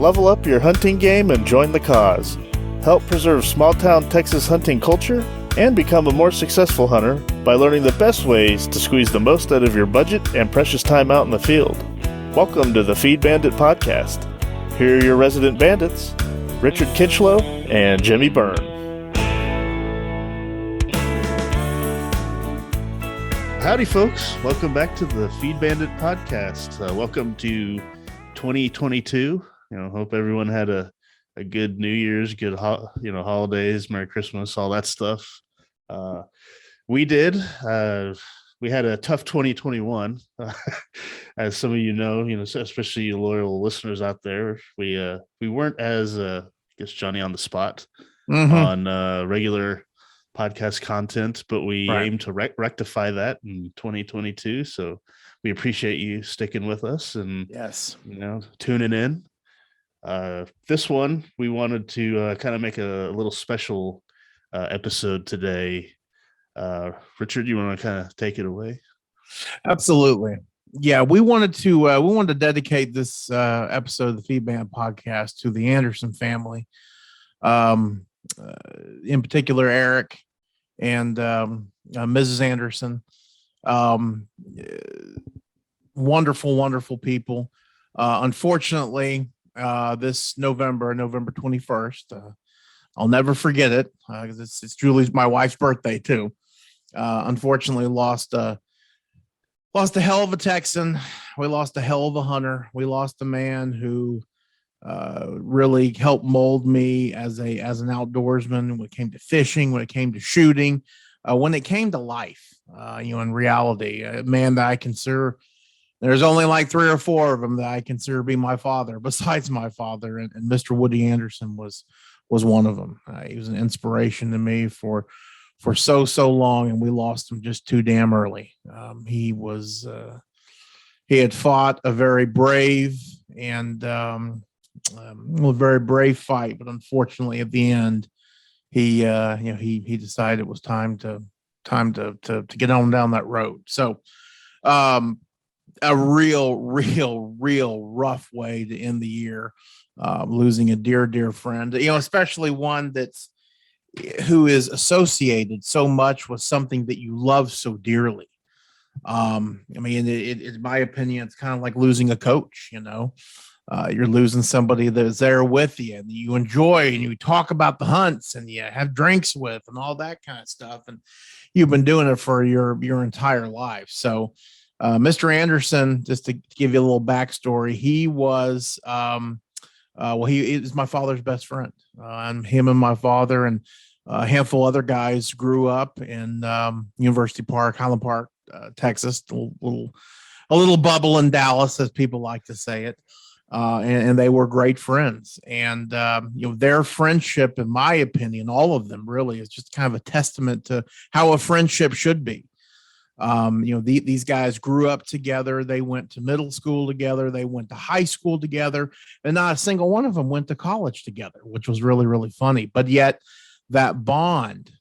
Level up your hunting game and join the cause. Help preserve small-town Texas hunting culture and become a more successful hunter by learning the best ways to squeeze the most out of your budget and precious time out in the field. Welcome to the Feed Bandit Podcast. Here are your resident bandits, Richard Kinchlow and Jimmy Byrne. Howdy, folks. Welcome back to the Feed Bandit Podcast. Welcome to 2022. Hope everyone had a good New Year's, good holidays, Merry Christmas, all that stuff. We did. We had a tough 2021, as some of you know, especially you loyal listeners out there. We weren't as Johnny on the spot on regular podcast content, but we aim to rectify that in 2022. So we appreciate you sticking with us and tuning in. This one we wanted to kind of make a little special episode today. Richard, you want to kind of take it away? Absolutely. Yeah, we wanted to dedicate this episode of the Feed Bandit Podcast to the Anderson family. In particular, Eric and Mrs. Anderson. Wonderful, wonderful people. Unfortunately, this November 21st, I'll never forget it because it's Julie's, my wife's birthday too. Unfortunately, lost a hell of a Texan. We lost a hell of a hunter. We lost a man who really helped mold me as an outdoorsman when it came to fishing, when it came to shooting, when it came to life. In reality, a man that I consider, there's only like 3 or 4 of them that I consider be my father, besides my father, and Mr. Woody Anderson was one of them. He was an inspiration to me for so long, and we lost him just too damn early. He had fought a very brave and very brave fight, but unfortunately at the end he decided it was time to get on down that road. So a real rough way to end the year, losing a dear friend, especially one who is associated so much with something that you love so dearly. In my opinion, it's kind of like losing a coach. You're losing somebody that's there with you and you enjoy and you talk about the hunts and you have drinks with and all that kind of stuff. And you've been doing it for your entire life. So, Mr. Anderson, just to give you a little backstory, he was, he is my father's best friend. And him and my father and a handful of other guys grew up in University Park, Highland Park, Texas, a little bubble in Dallas, as people like to say it. And they were great friends. And, their friendship, in my opinion, all of them really is just kind of a testament to how a friendship should be. These guys grew up together. They went to middle school together. They went to high school together, and not a single one of them went to college together, which was really, really funny. But yet that bond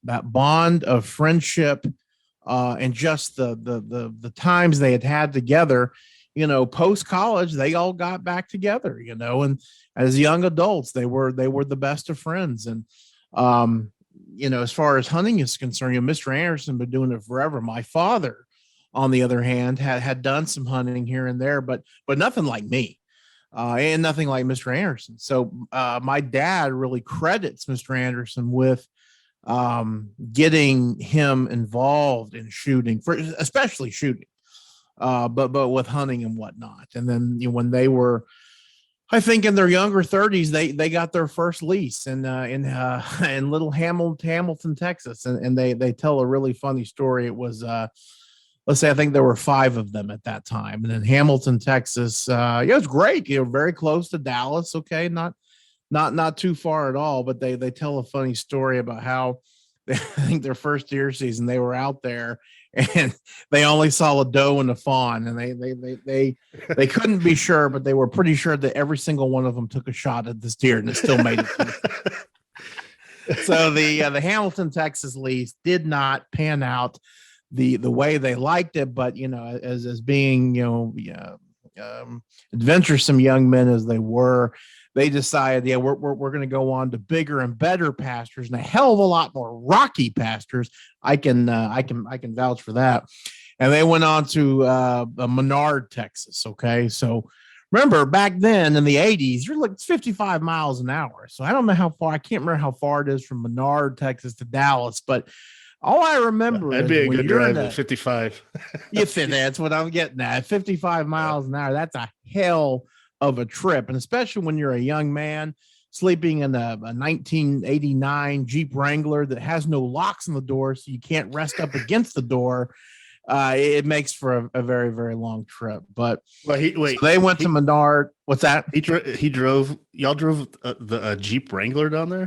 of friendship, and just the times they had together, post college, they all got back together, and as young adults, they were the best of friends. And, as far as hunting is concerned, Mr. Anderson been doing it forever. My father, on the other hand, had done some hunting here and there, but nothing like me, and nothing like Mr. Anderson. So, my dad really credits Mr. Anderson with, getting him involved in shooting, especially shooting, but with hunting and whatnot. And then when they were, I think, in their younger 30s, they got their first lease in little Hamilton, Texas, and they tell a really funny story. It was let's say I think there were 5 of them at that time, and in Hamilton, Texas, it was great. Very close to Dallas. Okay, not too far at all. But they tell a funny story about how I think their first deer season they were out there and they only saw a doe and a fawn, and they couldn't be sure, but they were pretty sure that every single one of them took a shot at this deer and it still made it. So the Hamilton, Texas lease did not pan out the way they liked it, but as being adventuresome young men as they were, they decided, yeah, we're going to go on to bigger and better pastures and a hell of a lot more rocky pastures. I can vouch for that. And they went on to Menard, Texas. Okay, so remember back then in the 80s, you're like 55 miles an hour. So I don't know how far. I can't remember how far it is from Menard, Texas to Dallas, but all I remember that'd is be a when good you're drive in at 55. that's what I'm getting at. 55 miles an hour. That's a hell of a trip. And especially when you're a young man sleeping in a 1989 Jeep Wrangler that has no locks on the door, so you can't rest up against the door. It makes for a very, very long trip. But well, so they went to Menard. What's that? He drove. Y'all drove the Jeep Wrangler down there.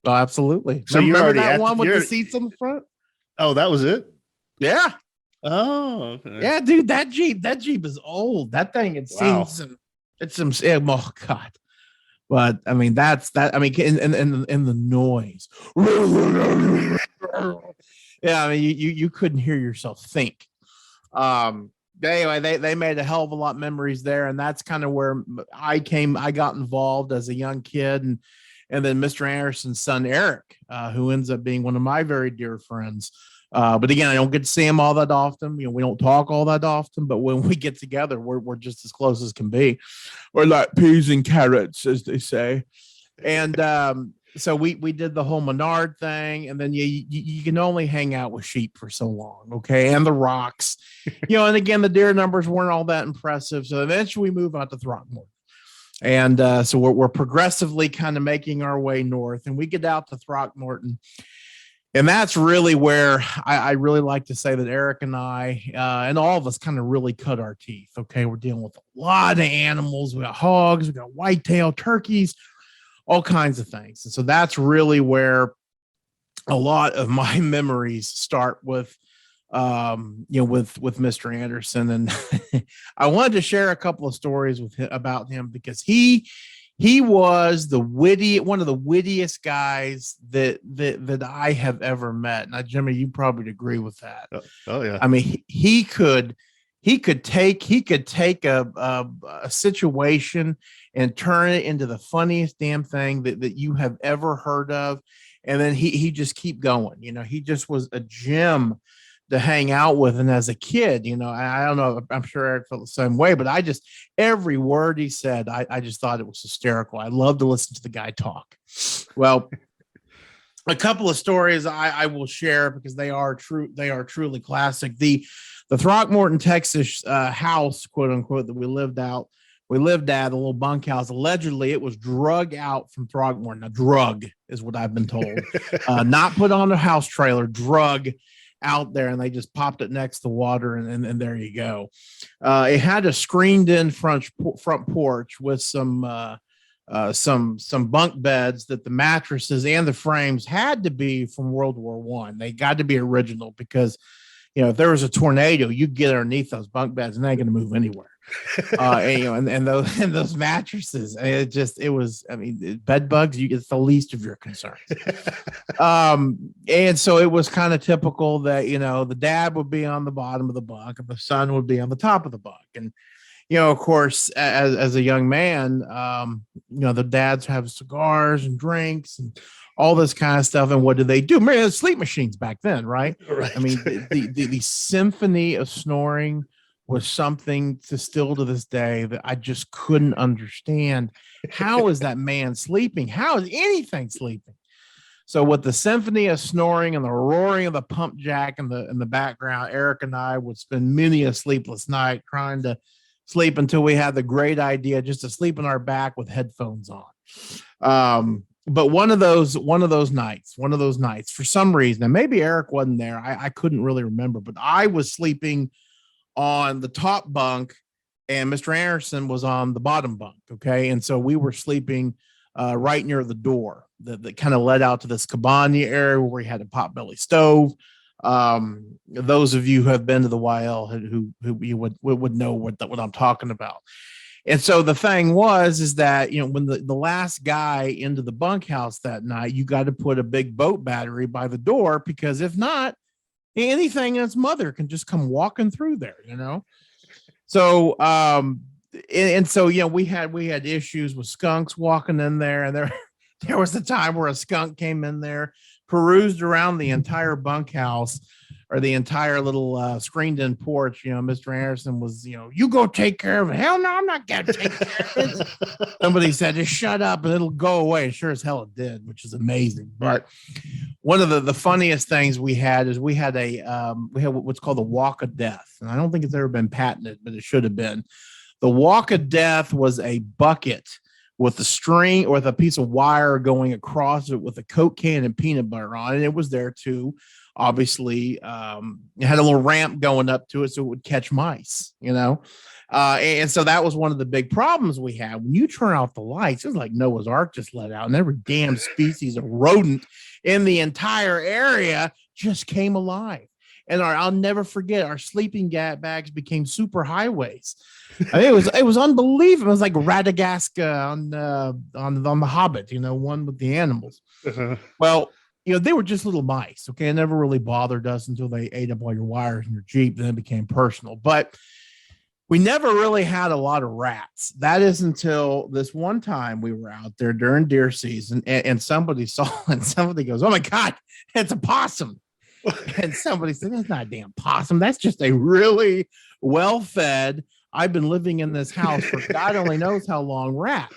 Oh, absolutely. So you're already that at one with the seats on the front. Oh, that was it. Yeah. Oh, okay. Yeah, dude. That Jeep is old. That thing. It's some. Oh God. But I mean, that's that. I mean, in the noise. Yeah, I mean, you couldn't hear yourself think. Anyway, they made a hell of a lot of memories there, and that's kind of where I got involved as a young kid, and then Mr. Anderson's son Eric, who ends up being one of my very dear friends. But again, I don't get to see him all that often. You know, we don't talk all that often, but when we get together, we're just as close as can be. We're like peas and carrots, as they say. And so we did the whole Menard thing, and then you can only hang out with sheep for so long, okay? And the rocks, and again, the deer numbers weren't all that impressive. So eventually we move out to Throckmorton. And so we're progressively kind of making our way north, and we get out to Throckmorton. And that's really where I really like to say that Eric and I and all of us kind of really cut our teeth. Okay, we're dealing with a lot of animals. We got hogs, we got whitetail turkeys, all kinds of things. And so that's really where a lot of my memories start with, with Mr. Anderson. And I wanted to share a couple of stories about him because he was one of the wittiest guys that I have ever met. Now, Jimmy, you probably agree with that. Oh yeah. I mean, he could take a situation and turn it into the funniest damn thing that you have ever heard of. And then he just keep going. He just was a gem to hang out with. And as a kid, I don't know, I'm sure Eric felt the same way, but every word he said, I just thought it was hysterical. I love to listen to the guy talk. Well, a couple of stories I will share because they are truly classic. The Throckmorton, Texas house, quote unquote, that we lived at, the little bunkhouse. Allegedly, it was drug out from Throckmorton. Now, drug is what I've been told. Not put on a house trailer, drug out there, and they just popped it next to water, and there you go. It had a screened-in front porch with some bunk beds that the mattresses and the frames had to be from World War I. They got to be original because, if there was a tornado, you'd get underneath those bunk beds and they ain't going to move anywhere. And those mattresses, it was, I mean, bed bugs, it's the least of your concerns. And so it was kind of typical that, the dad would be on the bottom of the bunk and the son would be on the top of the bunk. And, of course, as a young man, the dads have cigars and drinks and all this kind of stuff. And what do they do? Man, sleep machines back then, right? I mean, the symphony of snoring was something still to this day that I just couldn't understand. How is that man sleeping? How is anything sleeping? So with the symphony of snoring and the roaring of the pump jack in the background, Eric and I would spend many a sleepless night trying to sleep until we had the great idea just to sleep on our back with headphones on. But one of those nights, for some reason, and maybe Eric wasn't there, I couldn't really remember, but I was sleeping on the top bunk and Mr. Anderson was on the bottom bunk. Okay. And so we were sleeping right near the door that kind of led out to this cabana area where we had a potbelly stove. Those of you who have been to the YL who you would know what I'm talking about. And so the thing is that, when the last guy into the bunkhouse that night, you got to put a big boat battery by the door, because if not, anything and its mother can just come walking through there, So and so, we had issues with skunks walking in there, and there was a time where a skunk came in there, perused around the entire bunkhouse or the entire little screened-in porch. Mr. Anderson was, you go take care of it. Hell no, I'm not gonna take care of it. Somebody said, just shut up and it'll go away. And sure as hell it did, which is amazing. But one of the funniest things we had is we had what's called the Walk of Death, and I don't think it's ever been patented, but it should have been. The Walk of Death was a bucket with a string or with a piece of wire going across it with a Coke can and peanut butter on it. It was there to obviously, it had a little ramp going up to it so it would catch mice, and so that was one of the big problems we had. When you turn off the lights, it was like Noah's Ark just let out, and every damn species of rodent in the entire area just came alive. And I'll never forget, our sleeping bags became super highways. I mean, it was unbelievable. It was like Radagast on the Hobbit, one with the animals. Uh-huh. Well, they were just little mice. Okay, it never really bothered us until they ate up all your wires in your Jeep. Then it became personal. But we never really had a lot of rats. That is until this one time we were out there during deer season, and somebody saw, and somebody goes, "Oh my God, it's a possum." And somebody said, "That's not a damn possum. That's just a really well-fed, I've been living in this house for God only knows how long, rat."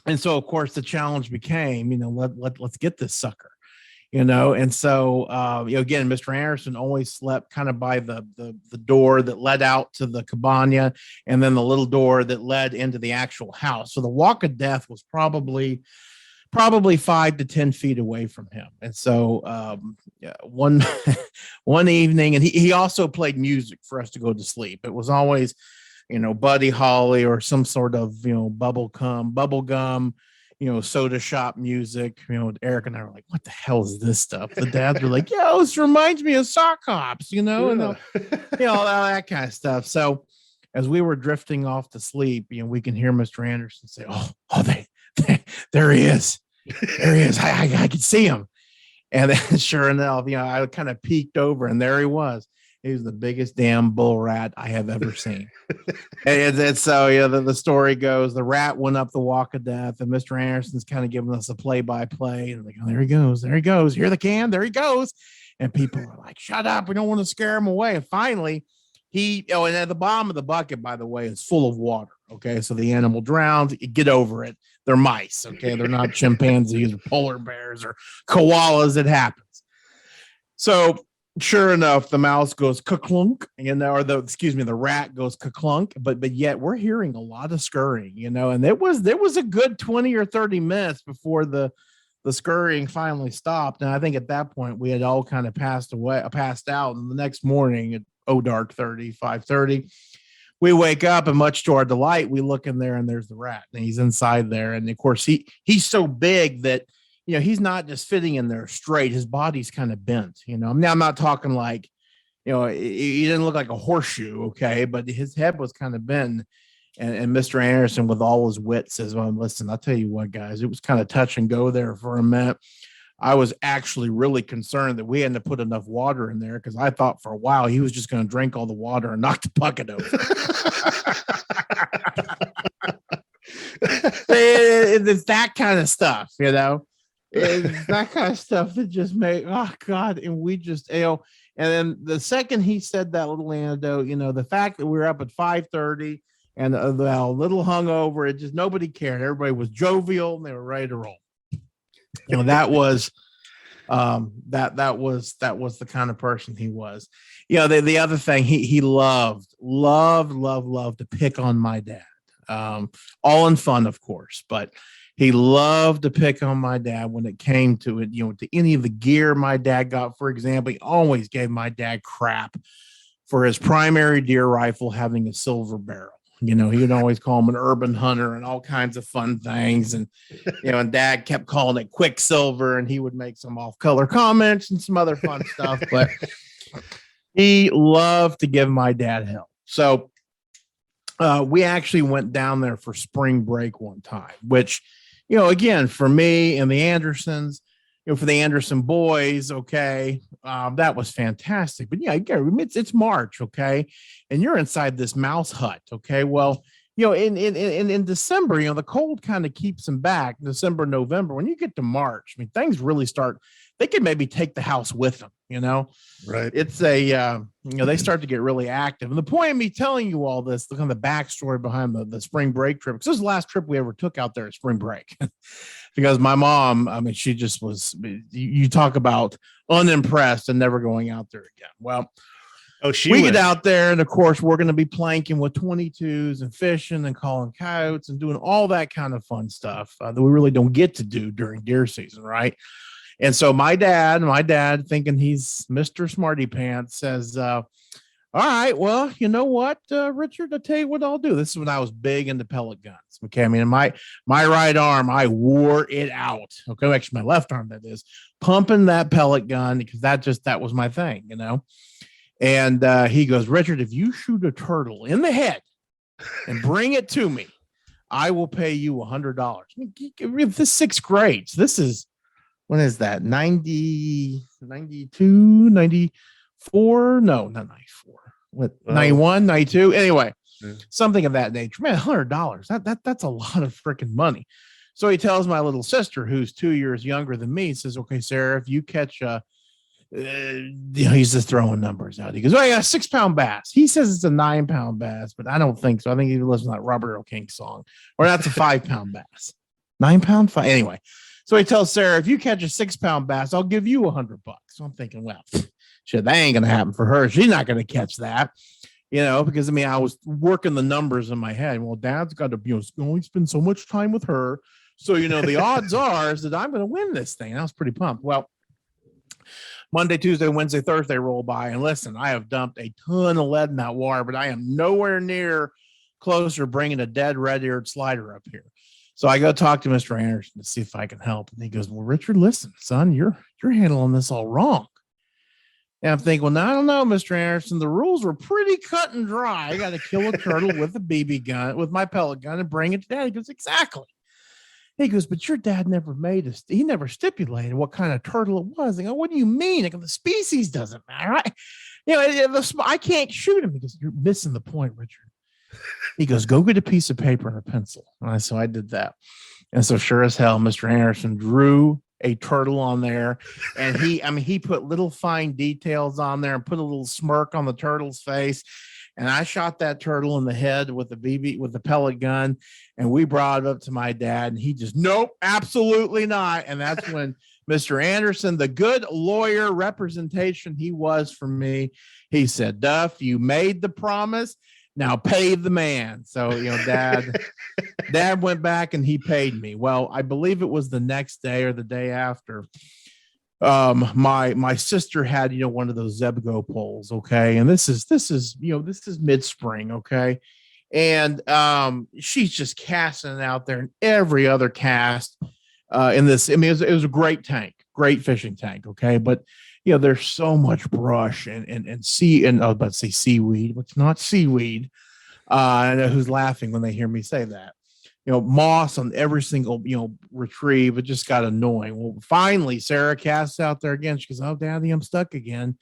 And so of course the challenge became, let's get this sucker, and so again, Mr. Anderson always slept kind of by the door that led out to the cabana, and then the little door that led into the actual house. So the Walk of Death was probably 5 to 10 feet away from him. And so one evening, and he also played music for us to go to sleep. It was always, Buddy Holly or some sort of, bubble gum, soda shop music. Eric and I were like, what the hell is this stuff? The dads were like, yo, this reminds me of sock hops, and all that kind of stuff. So as we were drifting off to sleep, we can hear Mr. Anderson say, oh, there he is. There he is. I could see him. And then sure enough, I kind of peeked over, and there he was. He was the biggest damn bull rat I have ever seen. and so, the story goes, the rat went up the Walk of Death, and Mr. Anderson's kind of giving us a play-by-play. And like, oh, there he goes. Hear the can. There he goes. And people are like, shut up. We don't want to scare him away. And finally, and at the bottom of the bucket, by the way, is full of water. Okay, so the animal drowns. Get over it. They're mice. Okay, they're not chimpanzees or polar bears or koalas. It happens. So sure enough, the mouse goes ka-clunk, the rat goes ka-clunk. But yet we're hearing a lot of scurrying, and there was a good 20 or 30 minutes before the scurrying finally stopped. And I think at that point we had all kind of passed out. And the next morning at dark 5:30, we wake up, and much to our delight, we look in there, and there's the rat, and he's inside there. And of course he's so big that, he's not just fitting in there straight. His body's kind of bent, Now I'm not talking like, he didn't look like a horseshoe. Okay. But his head was kind of bent. And Mr. Anderson, with all his wit, says, well, listen, I'll tell you what, guys, it was kind of touch and go there for a minute. I was actually really concerned that we hadn't to put enough water in there, because I thought for a while he was just going to drink all the water and knock the bucket over. It's that kind of stuff, It's that kind of stuff that just made, oh God. And we just, and then the second he said that little anecdote, the fact that we were up at 5:30 and a little hungover, it just, nobody cared. Everybody was jovial and they were ready to roll. That was the kind of person he was. The other thing, he loved to pick on my dad. All in fun, of course, but he loved to pick on my dad when it came to it, to any of the gear my dad got. For example, he always gave my dad crap for his primary deer rifle having a silver barrel. He would always call him an urban hunter and all kinds of fun things. And, and dad kept calling it Quicksilver, and he would make some off-color comments and some other fun stuff. But he loved to give my dad hell. So we actually went down there for spring break one time, which, again, for me and the Andersons, for the Anderson boys. Okay. That was fantastic. But yeah, it's March. Okay. And you're inside this mouse hut. Okay. Well, in December, the cold kind of keeps them back. December, November. When you get to March, I mean, things really start. They can maybe take the house with them. Right. It's they start to get really active. And the point of me telling you all this, the kind of backstory behind the spring break trip, because this is the last trip we ever took out there at spring break. Because my mom, I mean, she just was. You talk about unimpressed and never going out there again. Well. We get out there, and of course, we're going to be planking with 22s and fishing and calling coyotes and doing all that kind of fun stuff that we really don't get to do during deer season, right? And so my dad, thinking he's Mr. Smarty Pants, says, all right, well, you know what, Richard, I'll tell you what I'll do. This is when I was big into pellet guns. Okay. I mean, my right arm, I wore it out. Okay. Actually, my left arm, that is, pumping that pellet gun because that was my thing, And he goes, Richard, if you shoot a turtle in the head and bring it to me, I will pay you $100. I mean, this sixth grade. So this is, when is that? 90, 92, 94? No, not 94. What? 91, 92? Anyway, something of that nature. Man, $100. That's a lot of freaking money. So he tells my little sister, who's 2 years younger than me, he says, okay, Sarah, if you catch he's just throwing numbers out. He goes, oh yeah, 6-pound bass. He says it's a 9-pound bass, but I don't think so. I think he listens to that Robert Earl King song, or that's a 5-pound bass. 9-pound, 5. Anyway, so he tells Sarah, if you catch a 6-pound bass, I'll give you $100. So I'm thinking, well, shit, that ain't gonna happen for her. She's not gonna catch that, because I mean, I was working the numbers in my head. Well, Dad's got to, only spend so much time with her, so the odds are is that I'm gonna win this thing. And I was pretty pumped. Well, Monday, Tuesday, Wednesday, Thursday roll by, and listen, I have dumped a ton of lead in that water, but I am nowhere near closer bringing a dead red-eared slider up here. So I go talk to Mr. Anderson to see if I can help, and he goes, well, Richard, listen, son, you're handling this all wrong. And I'm thinking, well, now I don't know, Mr. Anderson, the rules were pretty cut and dry. I got to kill a turtle with a BB gun, with my pellet gun, and bring it to Dad. He goes, exactly. He goes, but your dad never he never stipulated what kind of turtle it was. I go, what do you mean? I go, the species doesn't matter. I can't shoot him. He goes, you're missing the point, Richard. He goes, go get a piece of paper and a pencil. So I did that. And so sure as hell, Mr. Anderson drew a turtle on there. And he put little fine details on there and put a little smirk on the turtle's face. And I shot that turtle in the head with the pellet gun, and we brought it up to my dad, and he just, nope, absolutely not. And that's when Mr. Anderson, the good lawyer representation he was for me, he said, Duff, you made the promise, now pay the man. So, Dad went back and he paid me. Well, I believe it was the next day or the day after. My sister had, one of those Zebgo poles. Okay. And this is mid-spring. Okay. And, she's just casting it out there, and every other cast, in this, I mean, it was a great tank, great fishing tank. Okay. But, there's so much brush and I was about to say seaweed, which is not seaweed. I know who's laughing when they hear me say that. Moss on every single, retrieve. It just got annoying. Well, finally, Sarah casts out there again. She goes, oh, Daddy, I'm stuck again.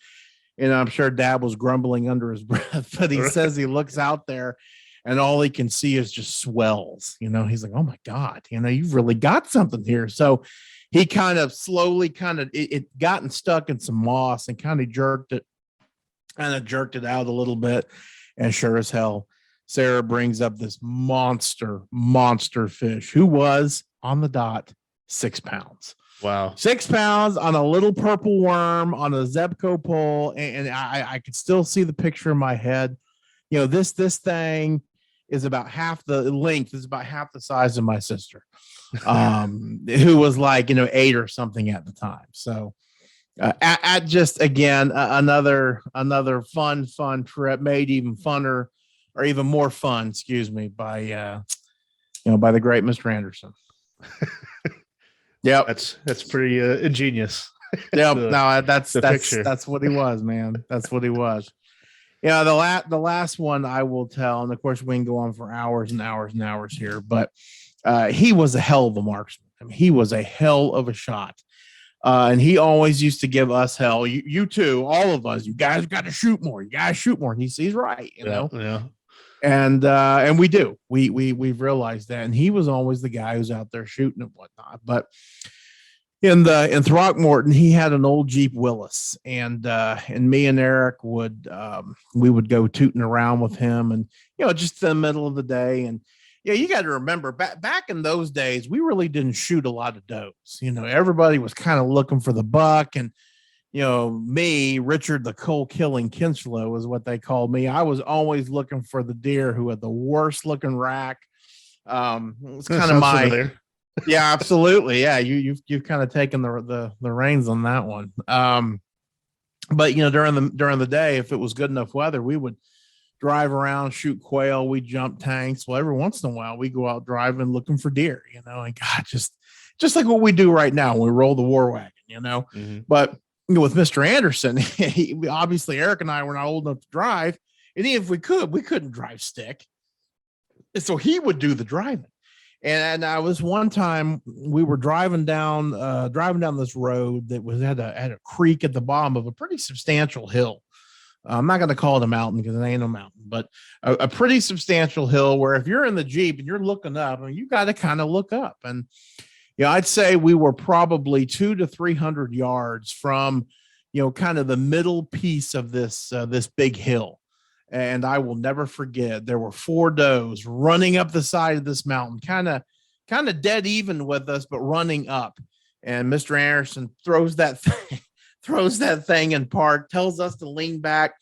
And I'm sure Dad was grumbling under his breath, but he says he looks out there and all he can see is just swells. He's like, oh my God, you've really got something here. So he kind of slowly it gotten stuck in some moss and kind of jerked it out a little bit. And sure as hell, Sarah brings up this monster fish who was on the dot 6 pounds. Wow. 6 pounds on a little purple worm on a Zebco pole. And I could still see the picture in my head. This thing is about half the length, is about half the size of my sister, who was like, 8 or something at the time. So at just, again, another fun trip, made even funner, or even more fun, by the great Mr. Anderson. Yeah, that's pretty ingenious. Yeah, no, that's what he was, man. That's what he was. The last one I will tell, and of course we can go on for hours and hours and hours here, but he was a hell of a marksman. I mean, he was a hell of a shot. And he always used to give us hell. You too, all of us. You guys got to shoot more. You guys shoot more. And he's right, you know. Yeah. And we do. We've realized that. And he was always the guy who's out there shooting and whatnot. But in Throckmorton, he had an old Jeep Willis, and me and Eric would go tooting around with him, and just in the middle of the day. And you got to remember back in those days, we really didn't shoot a lot of does. Everybody was kind of looking for the buck, and me, Richard the Coal Killing Kinslow is what they called me. I was always looking for the deer who had the worst looking rack. It's kind of my familiar. Yeah, absolutely. Yeah, you've kind of taken the reins on that one. But during the day, if it was good enough weather, we would drive around, shoot quail. We jump tanks. Well, every once in a while, we go out driving looking for deer. And God, just like what we do right now when we roll the war wagon. Mm-hmm. But with Mr. Anderson, obviously Eric and I were not old enough to drive, and even if we couldn't drive stick. And so he would do the driving. And I was one time we were driving down this road that had a creek at the bottom of a pretty substantial hill. I'm not going to call it a mountain because it ain't no mountain, but a pretty substantial hill where if you're in the Jeep and you're looking up, you got to kind of look up. And I'd say we were probably 200 to 300 yards from kind of the middle piece of this big hill. And I will never forget, there were 4 does running up the side of this mountain, kind of dead even with us, but running up. And Mr. Anderson throws that thing in park, tells us to lean back,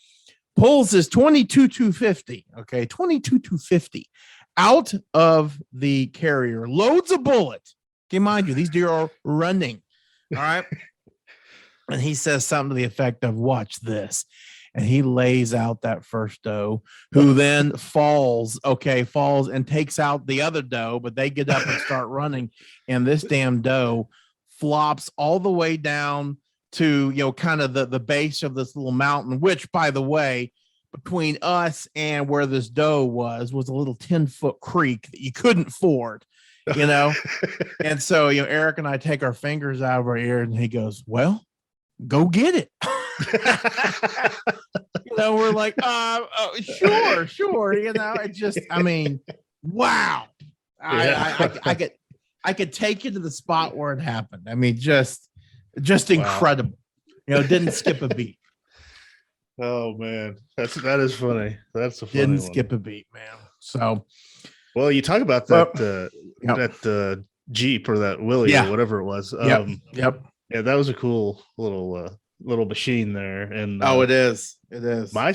pulls his 22-250, okay, 22-250 out of the carrier, loads a bullet. Okay, mind you, these deer are running. All right. And he says something to the effect of, "Watch this." And he lays out that first doe, who then falls and takes out the other doe, but they get up and start running. And this damn doe flops all the way down to, kind of the base of this little mountain, which, by the way, between us and where this doe was a little 10-foot creek that you couldn't ford, And so, Eric and I take our fingers out of our ears, and he goes, "Well, go get it." We're like, sure. It just, wow. Yeah. I could take you to the spot where it happened. Just incredible. Wow. Didn't skip a beat. Oh man, that is funny. That's a funny didn't one. Skip a beat, man. So, well, you talk about that that Jeep or that Willie or whatever it was. Yep. Yeah, that was a cool little machine there. And it is. My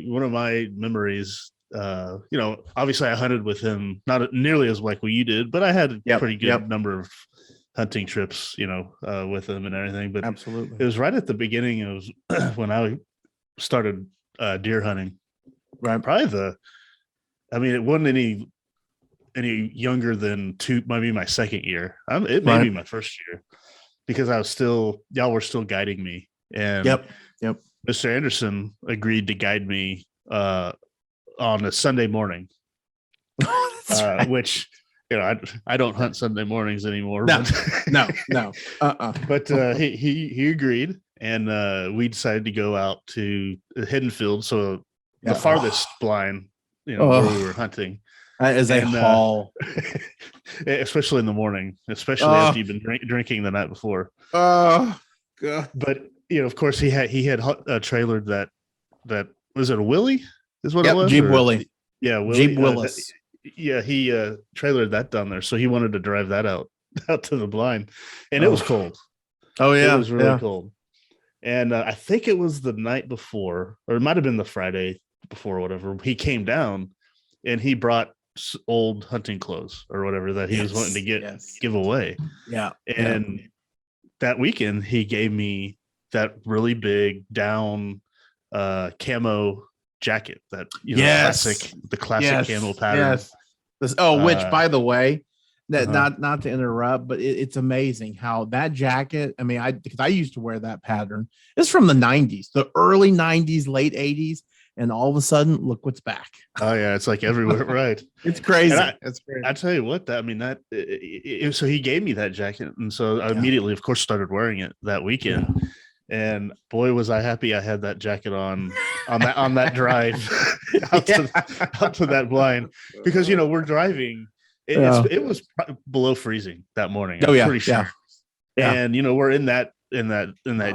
one of my memories. Obviously I hunted with him, not nearly as like what you did, but I had a pretty good number of hunting trips, with him and everything. But absolutely, it was right at the beginning of when I started deer hunting. Right, probably it wasn't any younger than maybe my second year. It may be my first year because y'all were still guiding me. And yep. Mr. Anderson agreed to guide me on a Sunday morning, right. Which I don't hunt Sunday mornings anymore. No. But he agreed, and we decided to go out to Hidden Field, so the farthest blind, where we were hunting. That is a haul, especially in the morning, especially after you've been drinking the night before. Oh God! But of course, he had trailered that was it a Willie? Is what it was? Jeep Willie. Yeah, Willie, Jeep Willis. He trailered that down there, so he wanted to drive that out to the blind, and it was cold. Oh yeah, it was really cold. And I think it was the night before, or it might have been the Friday before, or whatever. He came down, and he brought old hunting clothes or whatever that he was wanting to give away. Yeah, and that weekend he gave me that really big down camo jacket, that the classic camo pattern. Which, by the way, not to interrupt, but it's amazing how that jacket. Because I used to wear that pattern. It's from the 90s, the early 90s, late 80s. and all of a sudden, look what's back. Oh yeah, it's like everywhere, right? It's crazy. It's crazy. I tell you what, so he gave me that jacket, and so I immediately, of course, started wearing it that weekend. Yeah. And boy, was I happy I had that jacket on that drive out to that blind, because we're driving. It was below freezing that morning. I'm pretty sure. Yeah. And we're in that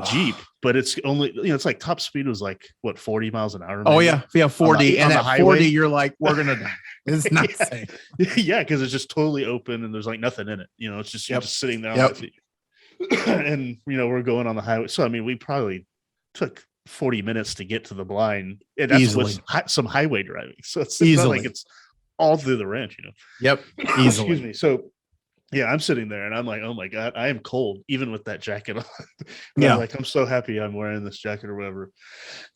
Jeep, but it's only it's like top speed was like what, 40 miles an hour. Maybe? Oh yeah, 40. And at 40, you're like, we're gonna die. It's not safe. Yeah, because it's just totally open and there's like nothing in it. It's just you're just sitting there on the feet. And we're going on the highway. So I mean, we probably took 40 minutes to get to the blind, and that's with some highway driving. So it's not like it's all through the ranch, Yep, easily. Excuse me. So yeah, I'm sitting there and I'm like, oh my God, I am cold even with that jacket on. I'm like, I'm so happy I'm wearing this jacket or whatever.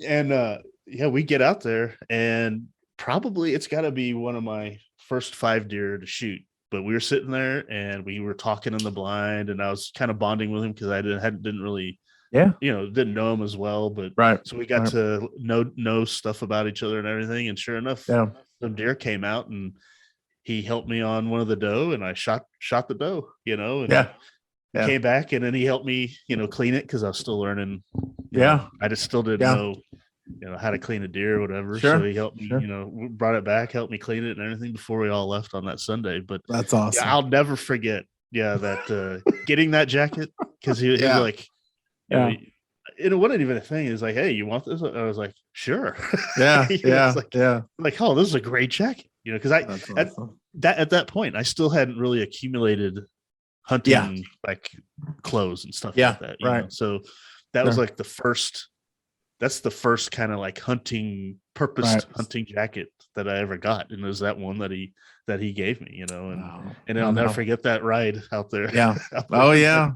And we get out there, and probably it's got to be one of my first 5 deer to shoot. But we were sitting there and we were talking in the blind, and I was kind of bonding with him because I didn't really, didn't know him as well. But so we got to know stuff about each other and everything. And sure enough, some deer came out, and he helped me on one of the doe, and I shot the doe, and came back, and then he helped me, clean it because I was still learning. I just still didn't know. How to clean a deer or whatever. So he helped me, brought it back, helped me clean it and everything before we all left on that Sunday. But that's awesome. I'll never forget. That getting that jacket, because he was like, it wasn't even a thing. It was like, hey, you want this? I was like, sure. Yeah. Like, oh, this is a great jacket. Because at that point, I still hadn't really accumulated hunting like clothes and stuff like that. Right. So that was like that's the first kind of like hunting jacket that I ever got. And it was that one that he gave me, and I'll never forget that ride out there. Yeah. Oh yeah.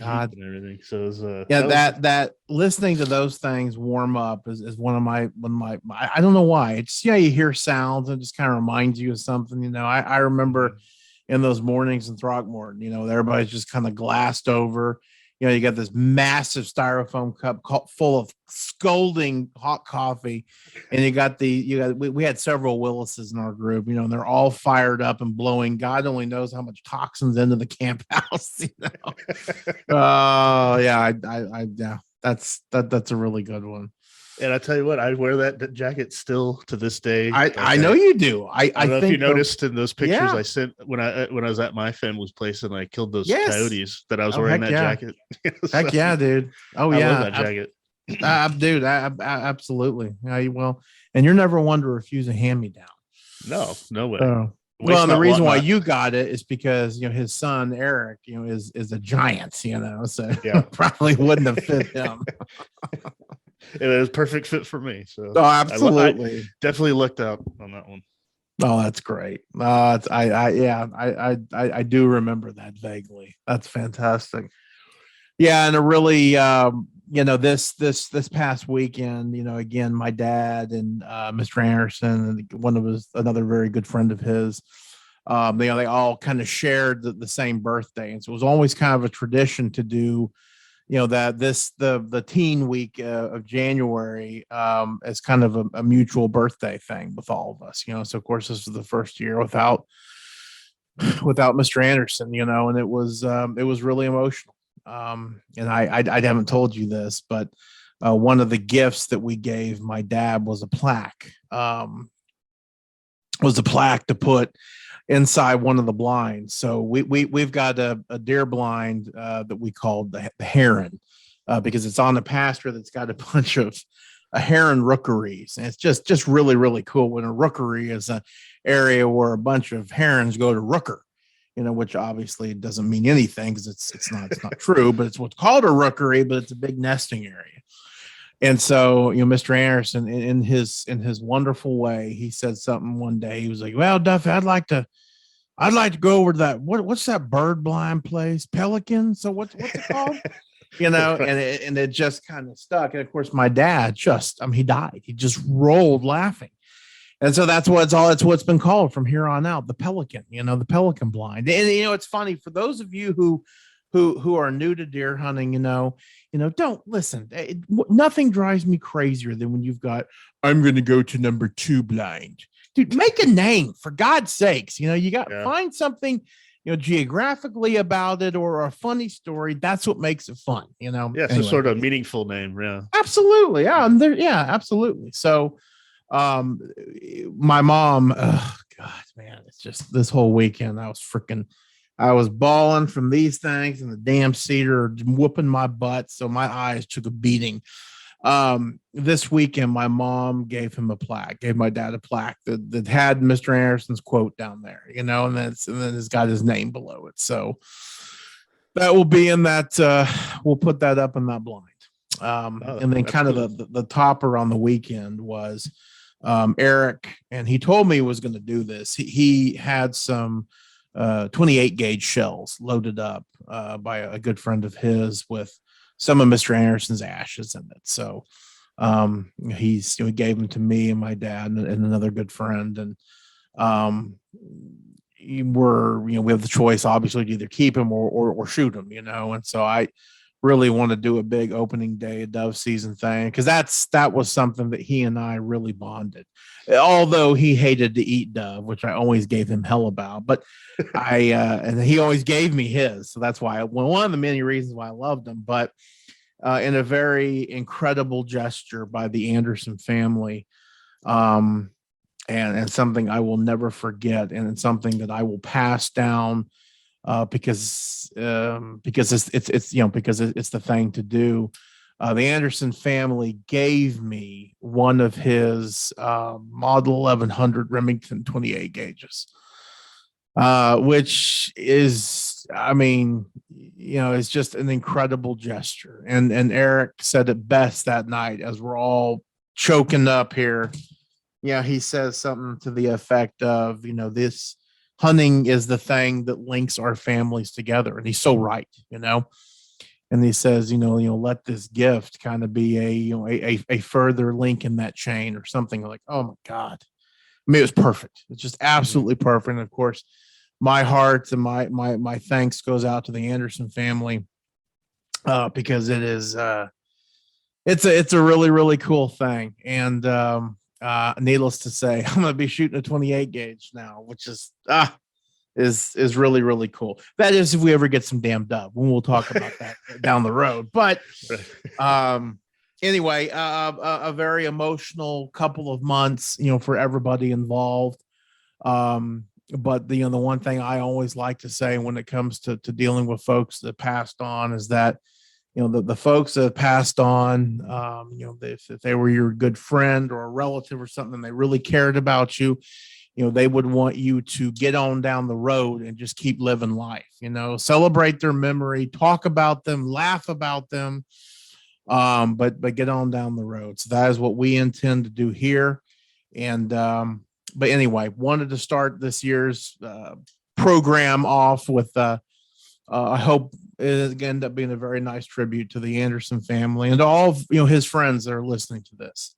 God. And everything. So it was, that listening to those things warm up is one of my I don't know why. It's, you hear sounds and it just kind of reminds you of something, I remember in those mornings in Throckmorton, everybody's just kind of glassed over. You got this massive styrofoam cup full of scalding hot coffee, and we had several Willises in our group, and they're all fired up and blowing. God only knows how much toxins into the camp house. That's a really good one. And I tell you what, I wear that jacket still to this day. I know you do. I don't know if you noticed in those pictures I sent when I was at my family's place and I killed those coyotes, that I was wearing that jacket. Heck yeah, dude. Oh yeah, I love that jacket. Dude, absolutely. Yeah, you will. And you're never one to refuse a hand-me-down. No way. Well, and the reason why you got it is because his son Eric, is a giant, so probably wouldn't have fit him. It was a perfect fit for me. So absolutely, I definitely looked out on that one. Oh, that's great. I do remember that vaguely. That's fantastic. Yeah, and a really this past weekend, again, my dad and Mr. Anderson and another very good friend of his, they all kind of shared the same birthday, and so it was always kind of a tradition to do the teen week of January as kind of a mutual birthday thing with all of us, so of course this was the first year without Mr. Anderson, and it was really emotional. And I haven't told you this, but one of the gifts that we gave my dad was a plaque to put inside one of the blinds. So we've got a deer blind that we called the heron because it's on the pasture that's got a bunch of heron rookeries, and it's just really, really cool. When a rookery is an area where a bunch of herons go to rooker, which obviously doesn't mean anything because it's not true, but it's what's called a rookery, but it's a big nesting area. And so, Mr. Anderson, in his wonderful way, he said something one day. He was like, "Well, Duffy, I'd like to go over to that. What's that bird blind place? Pelican. So what's it called?" And it just kind of stuck. And of course, my dad he died. He just rolled laughing. And so that's what's been called from here on out, the Pelican. The Pelican blind. And it's funny for those of you who are new to deer hunting, don't listen. Nothing drives me crazier than when you've got, I'm going to go to number 2 blind. Dude, make a name for God's sakes. You got to find something, geographically about it or a funny story. That's what makes it fun, Yeah, it's a sort of meaningful name. Yeah. Absolutely. Yeah, absolutely. So my mom, oh God, man, it's just this whole weekend I was bawling from these things and the damn cedar whooping my butt. So my eyes took a beating. This weekend, my mom gave my dad a plaque that had Mr. Anderson's quote down there, and then it's got his name below it. So that will be in that, we'll put that up in that blind. And then kind of the topper on the weekend was, Eric, and he told me he was going to do this. He had some 28 gauge shells loaded up by a good friend of his with some of Mr. Anderson's ashes in it. So he gave them to me and my dad and another good friend. And we have the choice, obviously, to either keep him or shoot him, And so I really want to do a big opening day dove season thing, because that was something that he and I really bonded. Although he hated to eat dove, which I always gave him hell about, but and he always gave me his. So that's why one of the many reasons why I loved him. But in a very incredible gesture by the Anderson family, and something I will never forget, and it's something that I will pass down. Because it's the thing to do. The Anderson family gave me one of his Model 1100 Remington 28 gauges, which is, it's just an incredible gesture. And Eric said it best that night as we're all choking up here. He says something to the effect of, this hunting is the thing that links our families together. And he's so right, and he says, let this gift kind of be a further link in that chain or something. Like, oh my God. It was perfect. It's just absolutely perfect. And of course, my heart and my thanks goes out to the Anderson family, because it is, it's a really, really cool thing. And, needless to say, I'm going to be shooting a 28 gauge now, which is really, really cool. That is, if we ever get some damn dove, when we'll talk about that down the road. But anyway, a very emotional couple of months, for everybody involved. But the one thing I always like to say when it comes to dealing with folks that passed on is that, the folks that passed on, if they were your good friend or a relative or something, they really cared about you, they would want you to get on down the road and just keep living life, celebrate their memory, talk about them, laugh about them, but get on down the road. So that is what we intend to do here. And, but anyway, wanted to start this year's program off with, I hope it end up being a very nice tribute to the Anderson family and all of, his friends that are listening to this.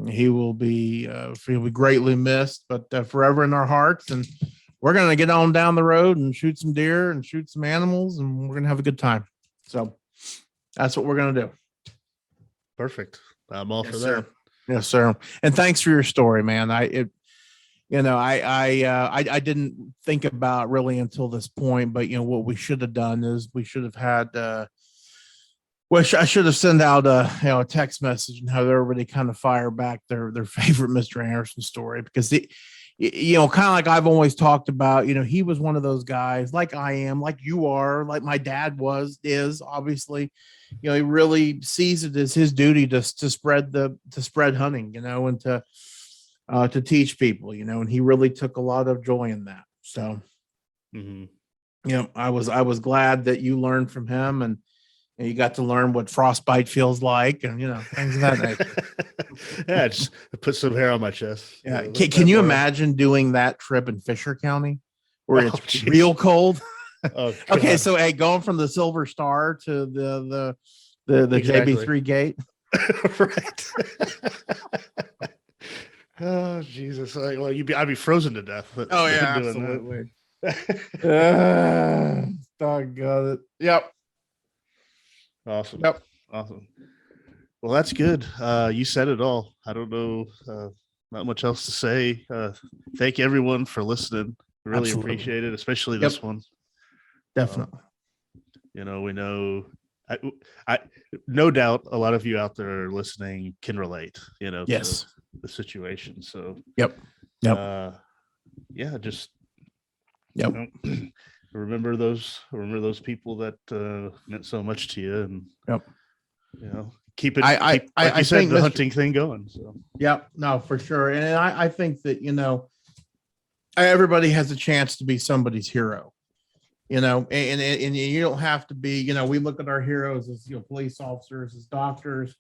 He will be greatly missed, but forever in our hearts. And we're going to get on down the road and shoot some deer and shoot some animals, and we're going to have a good time. So that's what we're going to do. Perfect. I'm all for that. Yes, sir. And thanks for your story, man. I didn't think about really until this point, but what we should have done is we should have had, I should have sent out a text message and have everybody kind of fire back their favorite Mr. Anderson story, because kind of like I've always talked about, he was one of those guys, like I am, like you are, like my dad is obviously, he really sees it as his duty to spread hunting, and to teach people, and he really took a lot of joy in that. So, I was glad that you learned from him, and you got to learn what frostbite feels like, and things of that nature. Yeah, just put some hair on my chest. Yeah, can you imagine doing that trip in Fisher County, where it's real cold? Oh, okay, so going from the Silver Star to the Exactly. JB3 gate, right? Oh Jesus! I'd be frozen to death. Oh yeah, absolutely. I got it. Yep. Awesome. Yep. Awesome. Well, that's good. You said it all. I don't know. Not much else to say. Thank everyone for listening. Really Absolutely. appreciate it, especially this one. Definitely. We know, I no doubt a lot of you out there listening can relate, Yes. to the situation. So, Yep. Just, Yep. remember those people that meant so much to you, and, keep it. I think the hunting thing going. So, yep. No, for sure. And I think that, everybody has a chance to be somebody's hero. And you don't have to be, we look at our heroes as, police officers, as doctors,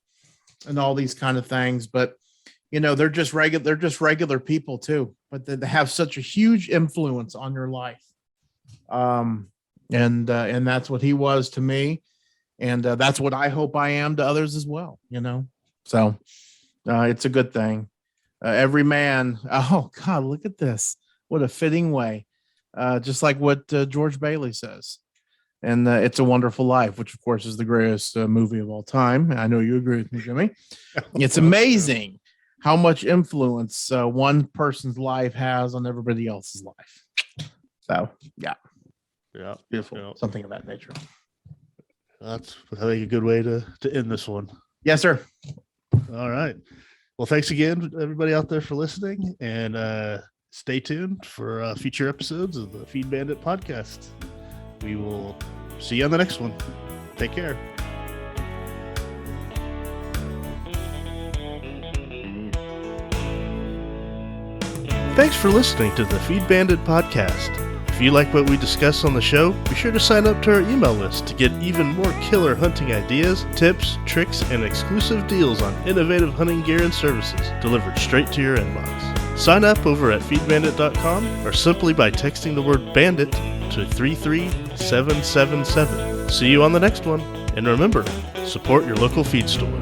and all these kind of things, but, they're just regular people too, but they have such a huge influence on your life. And that's what he was to me. And that's what I hope I am to others as well, so it's a good thing. Every man. Oh God, look at this. What a fitting way. Just like what George Bailey says. And It's a Wonderful Life, which of course is the greatest movie of all time. I know you agree with me, Jimmy. It's amazing how much influence one person's life has on everybody else's life. So, yeah, beautiful. Yeah. Something of that nature. That's, I think, a good way to end this one. Yes, sir. All right. Well, thanks again, everybody out there, for listening, and stay tuned for future episodes of the Feed Bandit Podcast. We will see you on the next one. Take care. Thanks for listening to the Feed Bandit Podcast. If you like what we discuss on the show, be sure to sign up to our email list to get even more killer hunting ideas, tips, tricks, and exclusive deals on innovative hunting gear and services delivered straight to your inbox. Sign up over at feedbandit.com or simply by texting the word bandit to 33777. See you on the next one. And remember, support your local feed store.